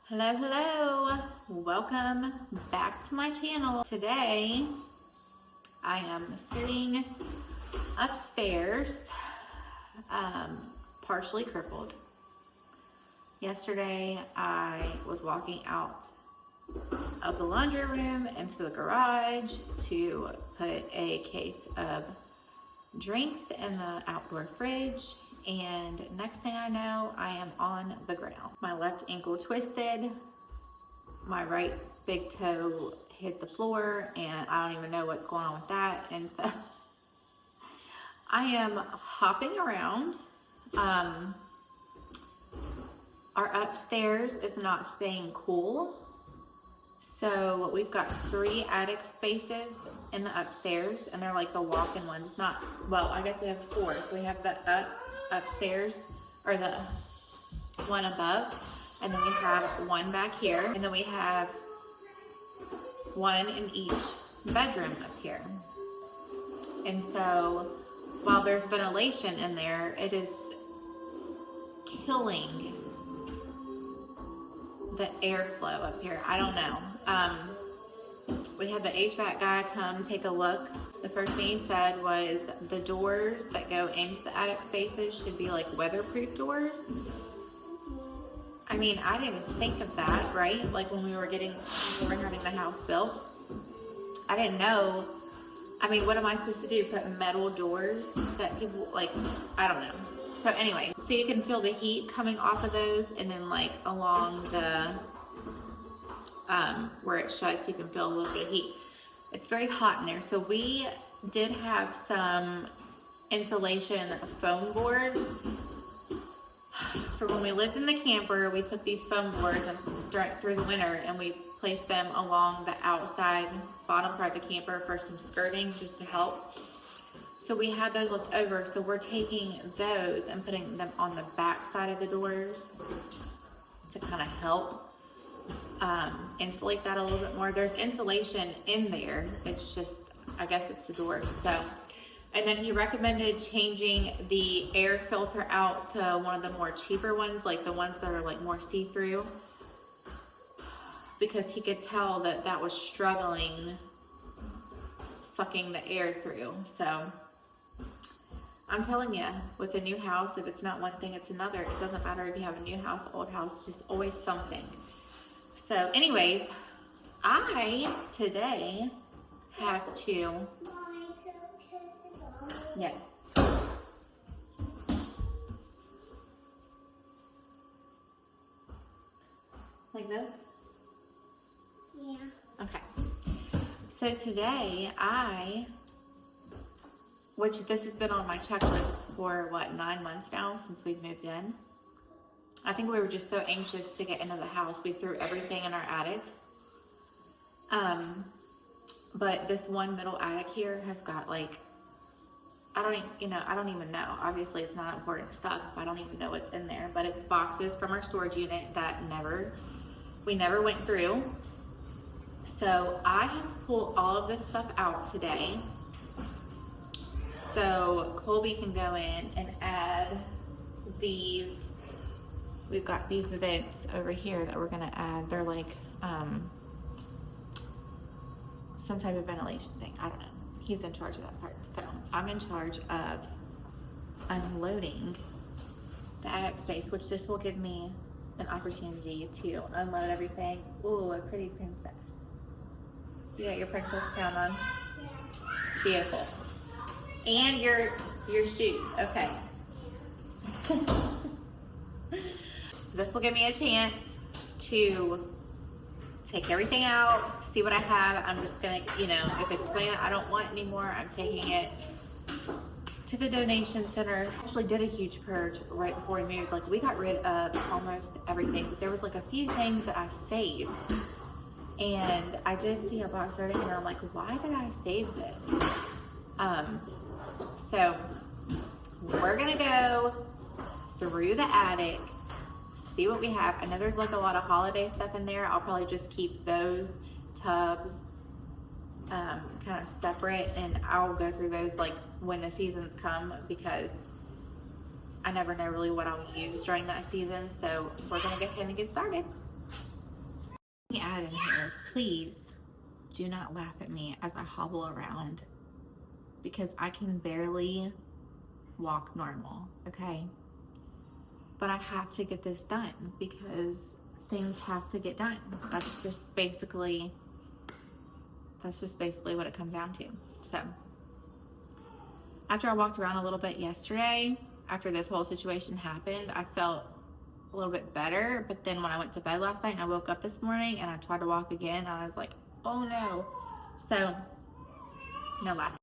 Hello, hello. Welcome back to my channel. Today, I am sitting upstairs, partially crippled. Yesterday, I was walking out of the laundry room into the garage to put a case of drinks in the outdoor fridge, and next thing I know, I am on the ground. My left ankle twisted, my right big toe hit the floor, and I don't even know what's going on with that. And so I am hopping around. Our upstairs is not staying cool, so we've got 3 attic spaces in the upstairs, and they're like the walk-in ones. It's not, well, I guess we have 4. So we have the upstairs, or the one above, and then we have one back here, and then we have one in each bedroom up here. And so while there's ventilation in there, it is killing the airflow up here. I don't know. We had the HVAC guy come take a look. The first thing he said was the doors that go into the attic spaces should be like weatherproof doors. I mean, I didn't think of that, right? Like when we were having the house built. I didn't know. I mean, what am I supposed to do? Put metal doors that people, like, I don't know. So anyway, so you can feel the heat coming off of those, and then like along the, where it shuts, you can feel a little bit of heat. It's very hot in there. So we did have some insulation foam boards. For when we lived in the camper, we took these foam boards and through the winter, and we placed them along the outside bottom part of the camper for some skirting just to help. So we had those left over, so we're taking those and putting them on the back side of the doors to kind of help insulate that a little bit more. There's insulation in there, it's just, I guess it's the doors. So, and then he recommended changing the air filter out to one of the more cheaper ones, like the ones that are like more see-through, because he could tell that that was struggling sucking the air through. So I'm telling you, with a new house, if it's not one thing, it's another. It doesn't matter if you have a new house, old house, just always something. So anyways, I today have to, yes. Like this? Yeah. Okay. So today which this has been on my checklist for what, 9 months now since we've moved in. I think we were just so anxious to get into the house. We threw everything in our attics. But this one middle attic here has got like, I don't even know. Obviously it's not important stuff. I don't even know what's in there, but it's boxes from our storage unit that we never went through. So I have to pull all of this stuff out today, so Colby can go in and add these. We've got these vents over here that we're gonna add. They're like some type of ventilation thing. I don't know. He's in charge of that part. So I'm in charge of unloading the attic space, which this will give me an opportunity to unload everything. Ooh, a pretty princess. You got your princess crown on? Beautiful. And your shoes. Okay. This will give me a chance to take everything out, see what I have. I'm just gonna, if it's something I don't want anymore, I'm taking it to the donation center. I actually did a huge purge right before we moved. Like, we got rid of almost everything, but there was like a few things that I saved. And I did see a box over here, and I'm like, why did I save this? So we're gonna go through the attic, see what we have. I know there's like a lot of holiday stuff in there. I'll probably just keep those tubs kind of separate, and I'll go through those like when the seasons come, because I never know really what I'll use during that season. So we're gonna go ahead and get started. Let me add in here, please do not laugh at me as I hobble around because I can barely walk normal, okay? But I have to get this done because things have to get done. That's just basically what it comes down to. So after I walked around a little bit yesterday, after this whole situation happened, I felt a little bit better. But then when I went to bed last night and I woke up this morning and I tried to walk again, I was like, oh no. So no laughing.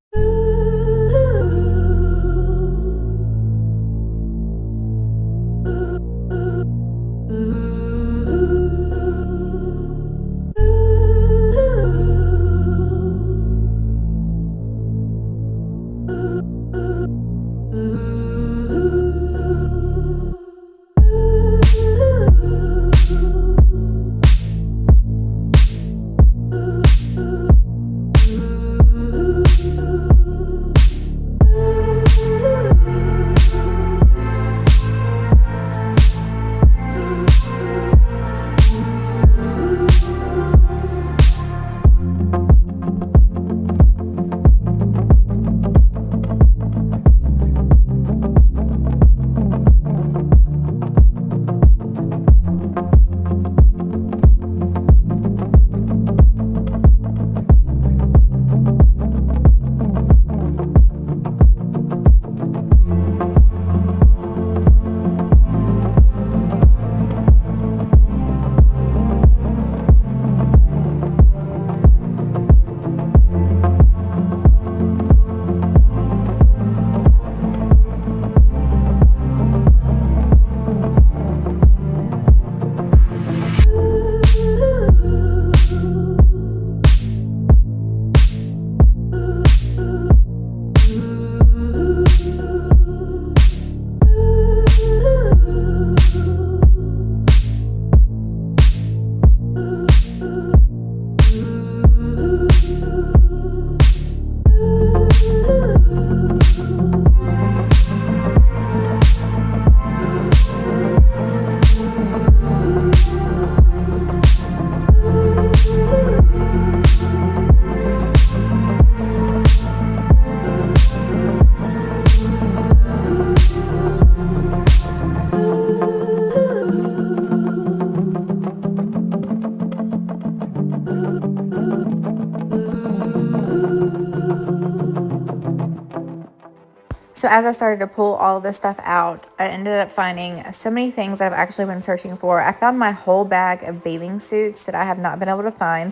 So as I started to pull all this stuff out, I ended up finding so many things that I've actually been searching for. I found my whole bag of bathing suits that I have not been able to find.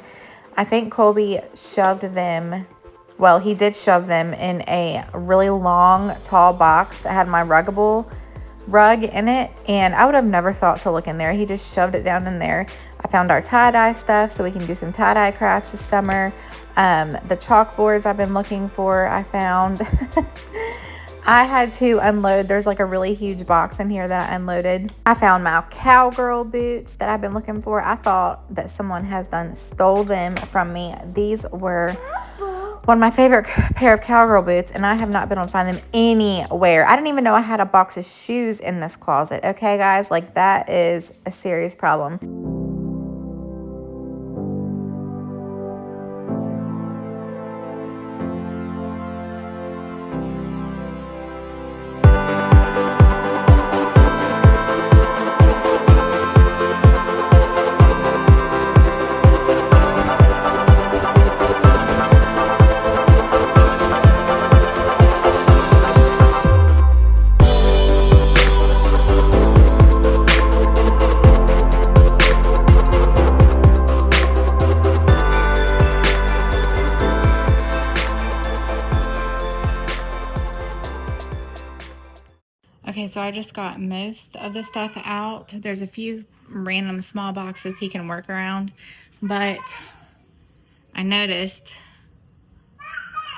I think Colby shoved them, well, he did shove them in a really long, tall box that had my ruggable rug in it, and I would have never thought to look in there. He just shoved it down in there. I found our tie-dye stuff so we can do some tie-dye crafts this summer. The chalkboards I've been looking for, I found. I had to unload. There's like a really huge box in here that I unloaded. I found my cowgirl boots that I've been looking for. I thought that someone has stole them from me. These were one of my favorite pair of cowgirl boots, and I have not been able to find them anywhere. I didn't even know I had a box of shoes in this closet. Okay, guys, like that is a serious problem. Okay, so I just got most of the stuff out. There's a few random small boxes he can work around, but I noticed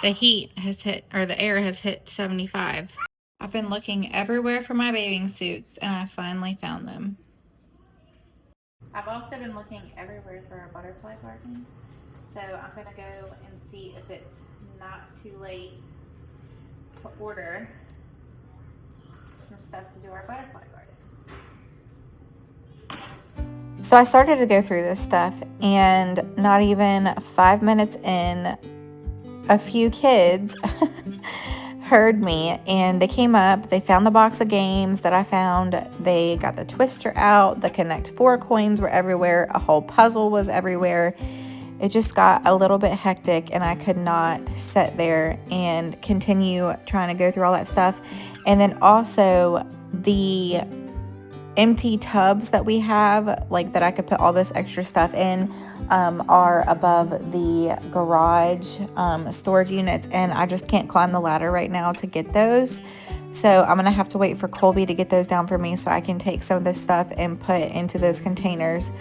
the heat has hit, or the air has hit 75. I've been looking everywhere for my bathing suits, and I finally found them. I've also been looking everywhere for a butterfly garden, so I'm gonna go and see if it's not too late to order some stuff to do our butterfly garden. So I started to go through this stuff, and not even 5 minutes in, a few kids heard me, and they came up. They found the box of games that I found. They got the twister out. The Connect 4 coins were everywhere. A whole puzzle was everywhere. It just got a little bit hectic, and I could not sit there and continue trying to go through all that stuff. And then also the empty tubs that we have, like that I could put all this extra stuff in, are above the garage storage units, and I just can't climb the ladder right now to get those. So I'm gonna have to wait for Colby to get those down for me so I can take some of this stuff and put into those containers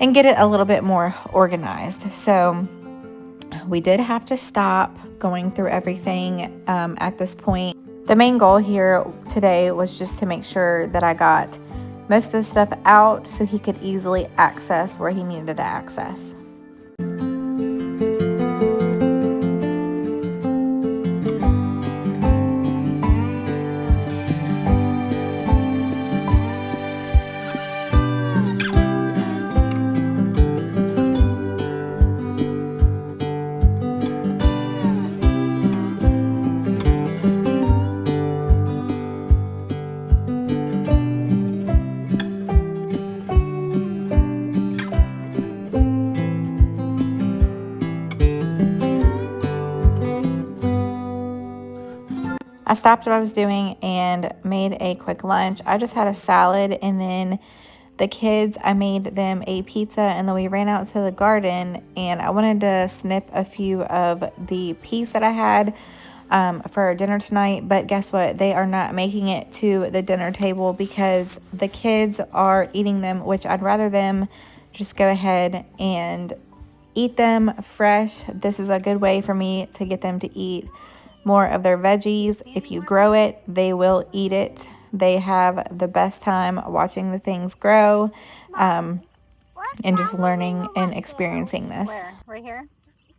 and get it a little bit more organized. So we did have to stop going through everything at this point. The main goal here today was just to make sure that I got most of the stuff out so he could easily access where he needed to access. I stopped what I was doing and made a quick lunch. I just had a salad, and then the kids, I made them a pizza, and then we ran out to the garden, and I wanted to snip a few of the peas that I had for dinner tonight. But guess what? They are not making it to the dinner table because the kids are eating them, which I'd rather them just go ahead and eat them fresh. This is a good way for me to get them to eat more of their veggies. If you grow it, they will eat it. They have the best time watching the things grow and just learning and experiencing this. Where? Right here?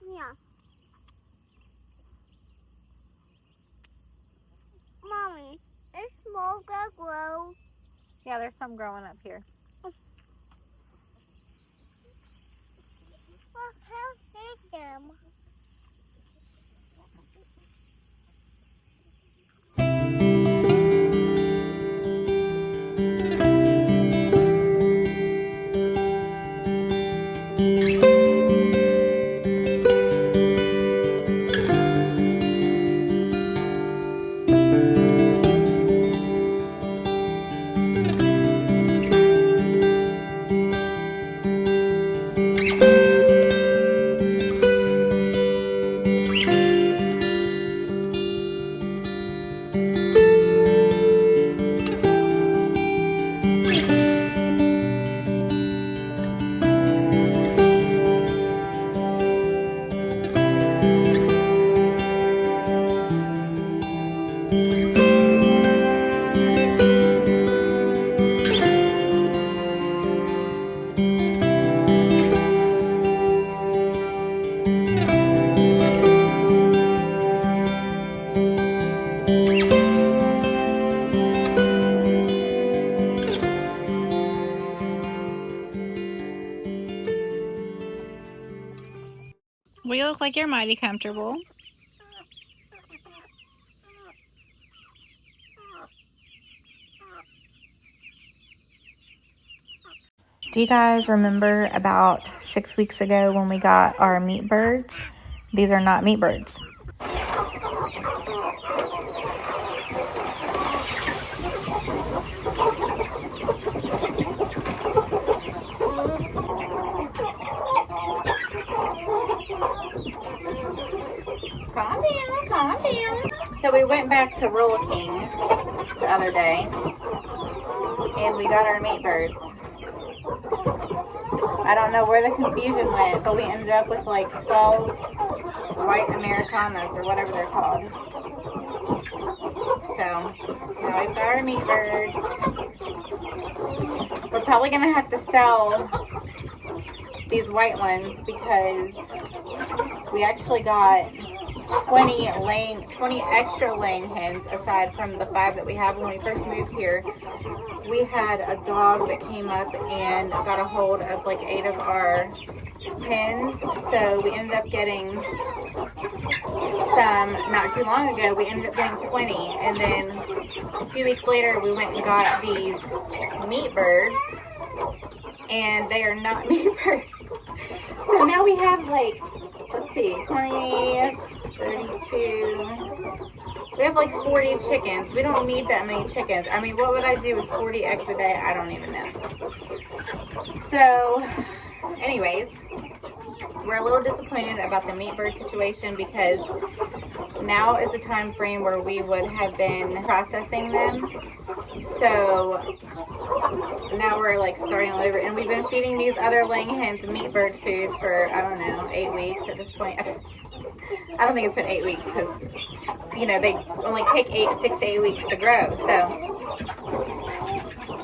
Yeah. Mommy, is small gonna grow? Yeah, there's some growing up here. I can't see them. Well, you look like you're mighty comfortable. Do you guys remember about 6 weeks ago when we got our meat birds? These are not meat birds. Calm down, calm down. So we went back to Rural King the other day, and we got our meat birds. I don't know where the confusion went, but we ended up with like 12 white Americanas or whatever they're called. So now we've got our meat birds. We're probably gonna have to sell these white ones because we actually got 20 extra laying hens aside from the 5 that we have when we first moved here. we had a dog that came up and got a hold of like 8 of our pins. So we ended up getting some not too long ago. We ended up getting 20. And then a few weeks later, we went and got these meat birds. And they are not meat birds. So now we have like, let's see, 20, 32. We have like 40 chickens. We don't need that many chickens. I mean, what would I do with 40 eggs a day? I don't even know. So, anyways, we're a little disappointed about the meat bird situation because now is the time frame where we would have been processing them. So now we're like starting all over, and we've been feeding these other laying hens meat bird food for, I don't know, 8 weeks at this point. I don't think it's been 8 weeks because, you know, they only take 6 to 8 weeks to grow. So,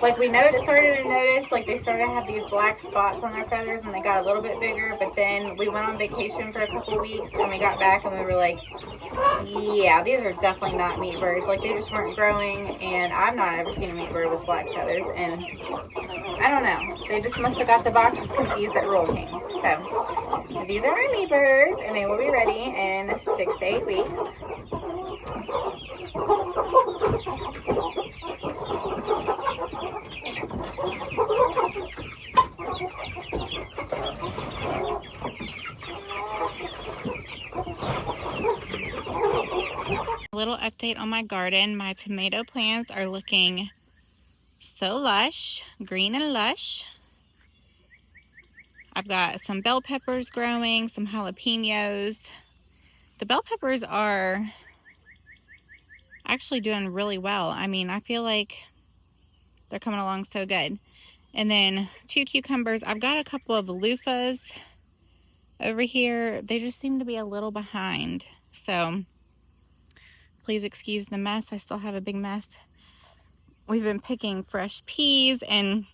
like, we started to notice, like, they started to have these black spots on their feathers when they got a little bit bigger. But then we went on vacation for a couple weeks, and we got back, and we were like, yeah, these are definitely not meat birds. Like, they just weren't growing, and I've not ever seen a meat bird with black feathers. And I don't know. They just must have got the boxes confused at Rural King. So, these are our meat birds, and they will be ready in 6 to 8 weeks. A little update on my garden. My tomato plants are looking so lush, green and lush. I've got some bell peppers growing, some jalapenos. The bell peppers are actually doing really well. I mean, I feel like they're coming along so good. And then 2 cucumbers. I've got a couple of loofahs over here. They just seem to be a little behind. So please excuse the mess. I still have a big mess. We've been picking fresh peas, and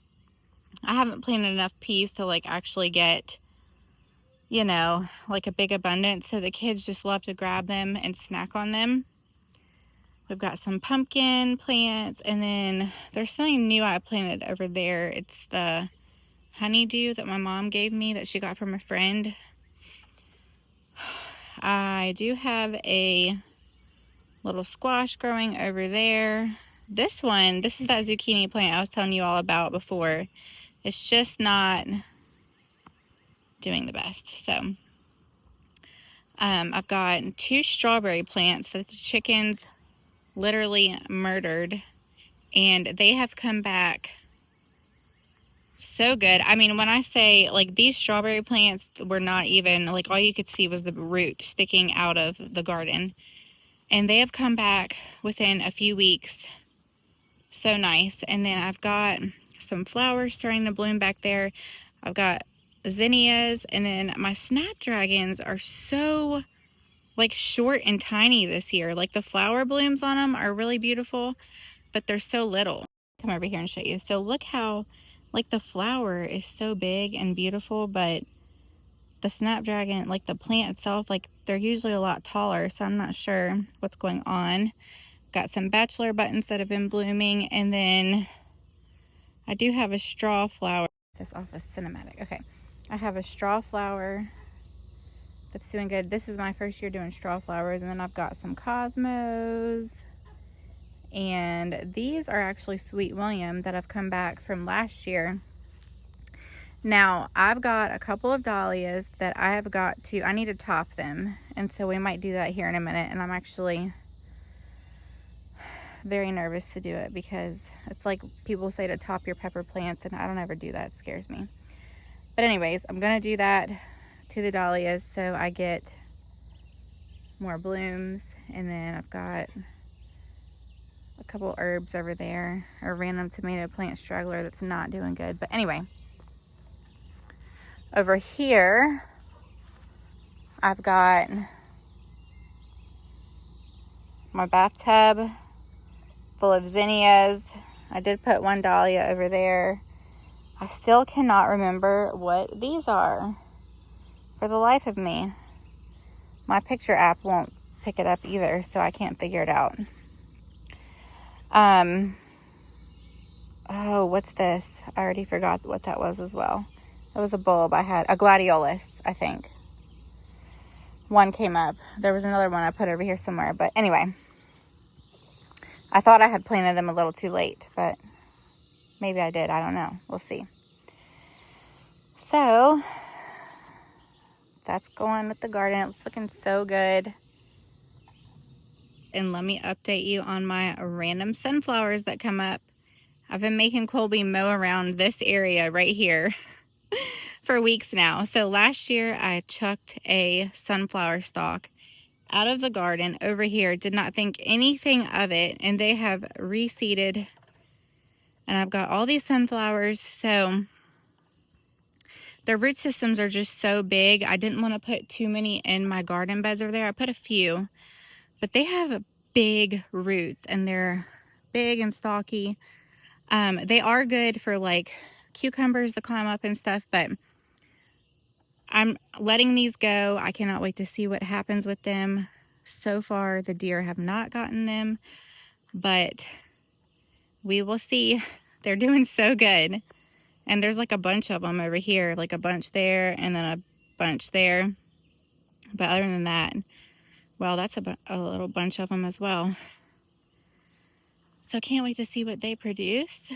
I haven't planted enough peas to like actually get, you know, like a big abundance. So the kids just love to grab them and snack on them. We've got some pumpkin plants, and then there's something new I planted over there. It's the honeydew that my mom gave me that she got from a friend. I do have a little squash growing over there. This is that zucchini plant I was telling you all about before. It's just not doing the best. So I've got 2 strawberry plants that the chickens literally murdered, and they have come back so good. I mean, when I say, like, these strawberry plants were not even, like, all you could see was the root sticking out of the garden, and they have come back within a few weeks. So nice. And then I've got some flowers starting to bloom back there. I've got zinnias, and then my snapdragons are so like short and tiny this year. Like the flower blooms on them are really beautiful, but they're so little. Come over here and show you. So look how like the flower is so big and beautiful, but the snapdragon, like the plant itself, like they're usually a lot taller. So I'm not sure what's going on. Got some bachelor buttons that have been blooming, and then I do have a straw flower. This off is cinematic. Okay, I have a straw flower that's doing good. This is my first year doing straw flowers, and then I've got some cosmos, and these are actually Sweet William that have come back from last year. Now I've got a couple of dahlias that I need to top them, and so we might do that here in a minute. And I'm actually very nervous to do it because it's like people say to top your pepper plants, and I don't ever do that. It scares me. But anyways, I'm gonna do that to the dahlias so I get more blooms. And then I've got a couple herbs over there, a random tomato plant straggler that's not doing good. But anyway, over here I've got my bathtub full of zinnias. I did put 1 dahlia over there. I still cannot remember what these are for the life of me. My picture app won't pick it up either, so I can't figure it out. Oh, what's this? I already forgot what that was as well. It was a bulb I had. A gladiolus, I think. One came up. There was another one I put over here somewhere. But anyway, I thought I had planted them a little too late, but maybe I did. I don't know. We'll see. So that's going with the garden. It's looking so good. And let me update you on my random sunflowers that come up. I've been making Colby mow around this area right here for weeks now. So last year I chucked a sunflower stalk out of the garden over here. Did not think anything of it, and they have reseeded, and I've got all these sunflowers. So their root systems are just so big. I didn't want to put too many in my garden beds over there. I put a few, but they have big roots and they're big and stalky. They are good for like cucumbers to climb up and stuff, but I'm letting these go. I cannot wait to see what happens with them. So far, the deer have not gotten them, but we will see. They're doing so good. And there's like a bunch of them over here, like a bunch there and then a bunch there. But other than that, well, that's a little bunch of them as well. So can't wait to see what they produce.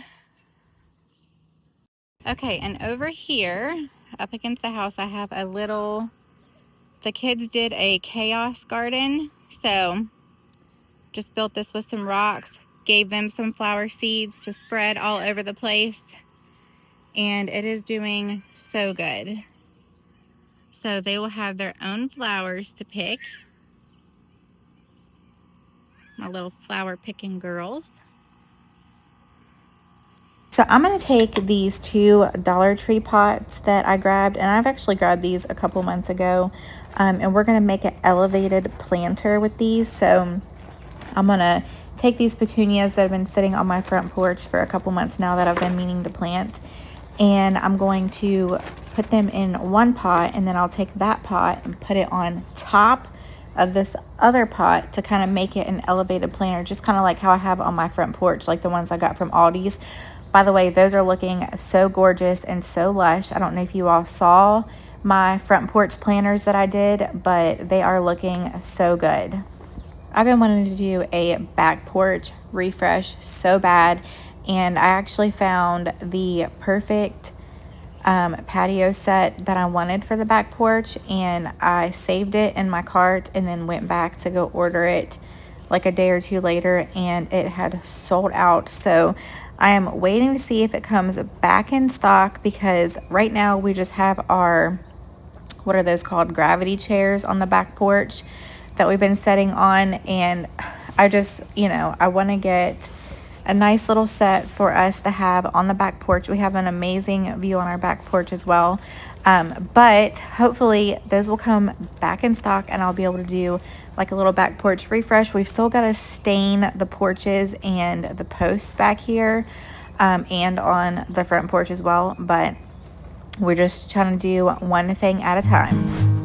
Okay, and over here, up against the house, I have a little, the kids did a chaos garden. So just built this with some rocks, gave them some flower seeds to spread all over the place. And it is doing so good. So they will have their own flowers to pick. My little flower picking girls. So I'm going to take these two Dollar Tree pots that I grabbed, and I've actually grabbed these a couple months ago, and we're going to make an elevated planter with these. So I'm going to take these petunias that have been sitting on my front porch for a couple months now that I've been meaning to plant, and I'm going to put them in one pot, and then I'll take that pot and put it on top of this other pot to kind of make it an elevated planter, just kind of like how I have on my front porch, like the ones I got from Aldi's. By the way, those are looking so gorgeous and so lush. I don't know if you all saw my front porch planters that I did, but they are looking so good. I've been wanting to do a back porch refresh so bad, and I actually found the perfect patio set that I wanted for the back porch, and I saved it in my cart and then went back to go order it like a day or two later, and it had sold out. So I am waiting to see if it comes back in stock, because right now we just have our, what are those called, gravity chairs on the back porch that we've been setting on, and I just, I want to get a nice little set for us to have on the back porch. We have an amazing view on our back porch as well, but hopefully those will come back in stock and I'll be able to do like a little back porch refresh. We've still got to stain the porches and the posts back here, and on the front porch as well, but we're just trying to do one thing at a time.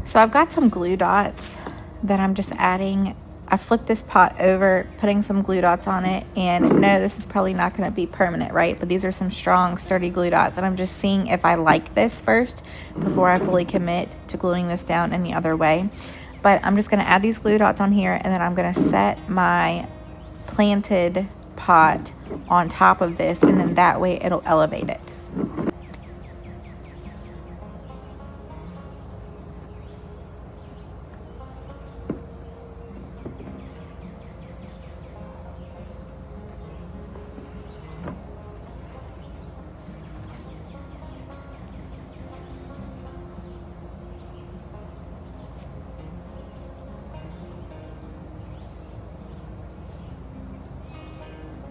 So I've got some glue dots that I'm just adding. I flipped this pot over, putting some glue dots on it, and no, this is probably not going to be permanent, right? But these are some strong, sturdy glue dots, and I'm just seeing if I like this first before I fully commit to gluing this down any other way. But I'm just going to add these glue dots on here, and then I'm going to set my planted pot on top of this, and then that way it'll elevate it.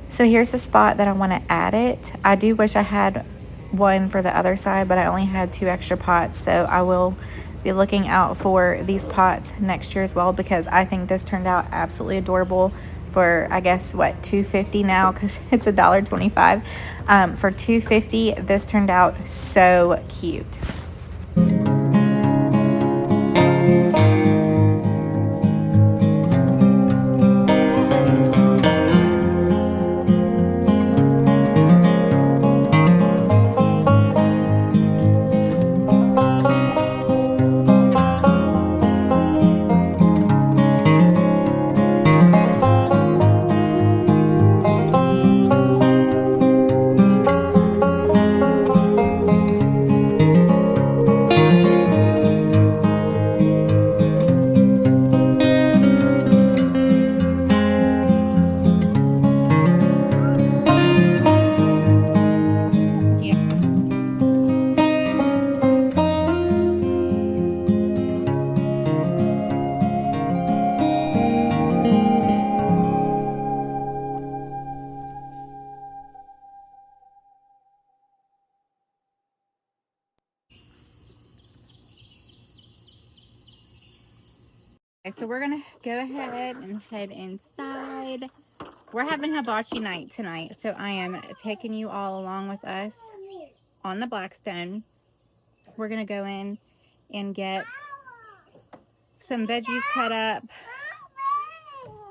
So here's the spot that I want to add it. I do wish I had one for the other side, but I only had 2 extra pots, so I will be looking out for these pots next year as well, because I think this turned out absolutely adorable for, I guess, what, $2.50 now, because it's $1.25. For $2.50, this turned out so cute. So we're gonna go ahead and head inside. We're having hibachi night tonight, so I am taking you all along with us on the Blackstone. We're gonna go in and get some veggies cut up.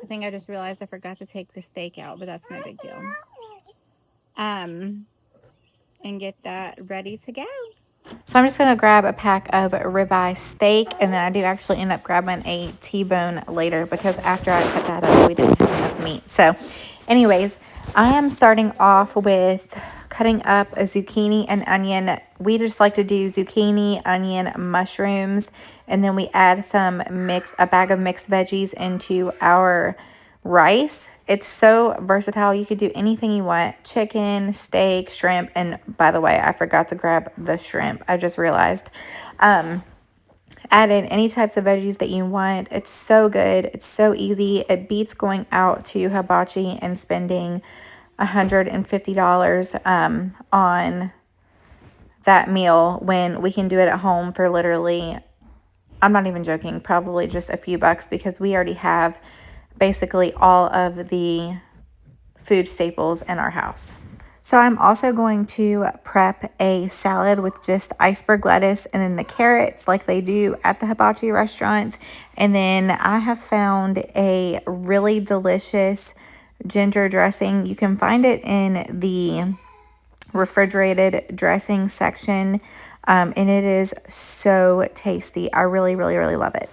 I think I just realized I forgot to take the steak out, but that's no big deal. And get that ready to go. So I'm just going to grab a pack of ribeye steak, and then I do actually end up grabbing a T-bone later, because after I cut that up, we didn't have enough meat. So anyways, I am starting off with cutting up a zucchini and onion. We just like to do zucchini, onion, mushrooms, and then we add a bag of mixed veggies into our rice. It's so versatile. You could do anything you want: chicken, steak, shrimp. And by the way, I forgot to grab the shrimp. I just realized. Add in any types of veggies that you want. It's so good. It's so easy. It beats going out to Hibachi and spending $150 on that meal, when we can do it at home for literally, I'm not even joking, probably just a few bucks, because we already have basically all of the food staples in our house. So I'm also going to prep a salad with just iceberg lettuce and then the carrots like they do at the Hibachi restaurants. And then I have found a really delicious ginger dressing. You can find it in the refrigerated dressing section, and it is so tasty. I really, really, really love it.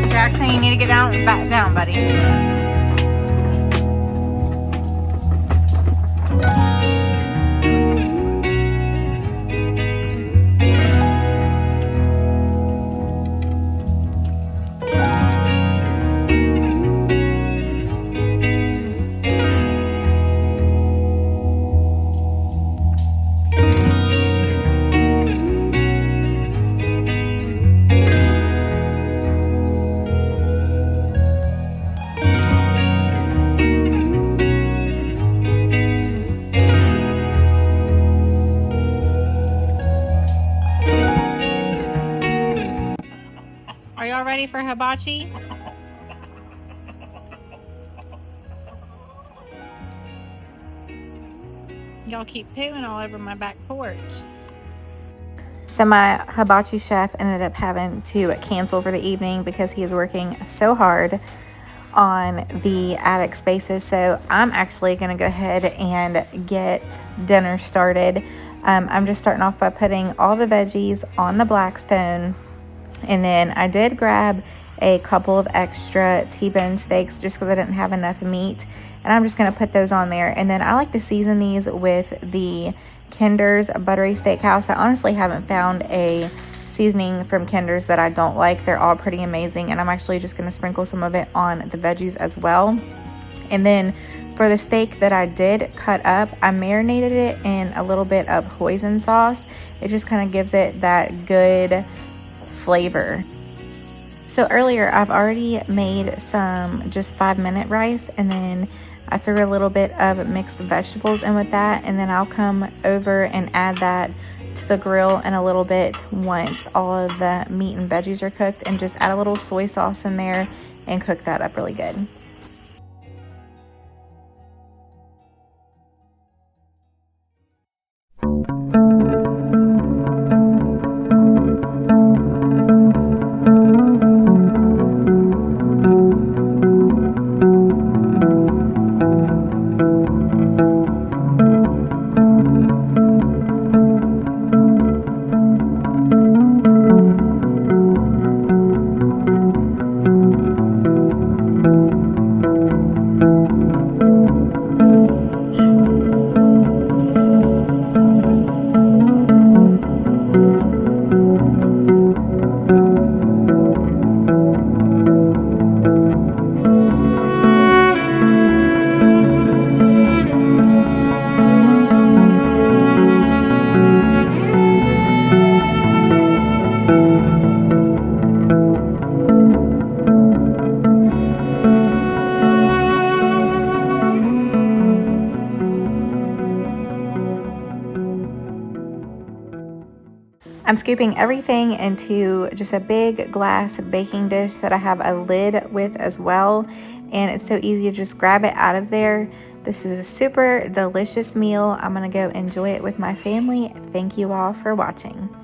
Jackson, you need to get out and back down, buddy. Are y'all ready for hibachi? Y'all keep pooing all over my back porch. So my hibachi chef ended up having to cancel for the evening because he is working so hard on the attic spaces. So I'm actually going to go ahead and get dinner started. I'm just starting off by putting all the veggies on the Blackstone. And then I did grab a couple of extra T-bone steaks just because I didn't have enough meat. And I'm just going to put those on there. And then I like to season these with the Kinder's Buttery Steakhouse. I honestly haven't found a seasoning from Kinder's that I don't like. They're all pretty amazing, and I'm actually just going to sprinkle some of it on the veggies as well. And then for the steak that I did cut up, I marinated it in a little bit of hoisin sauce. It just kind of gives it that good flavor. So earlier I've already made some just 5-minute rice, and then I threw a little bit of mixed vegetables in with that, and then I'll come over and add that to the grill in a little bit once all of the meat and veggies are cooked, and just add a little soy sauce in there and cook that up really good. I'm scooping everything into just a big glass baking dish that I have a lid with as well, and it's so easy to just grab it out of there. This is a super delicious meal. I'm gonna go enjoy it with my family. Thank you all for watching.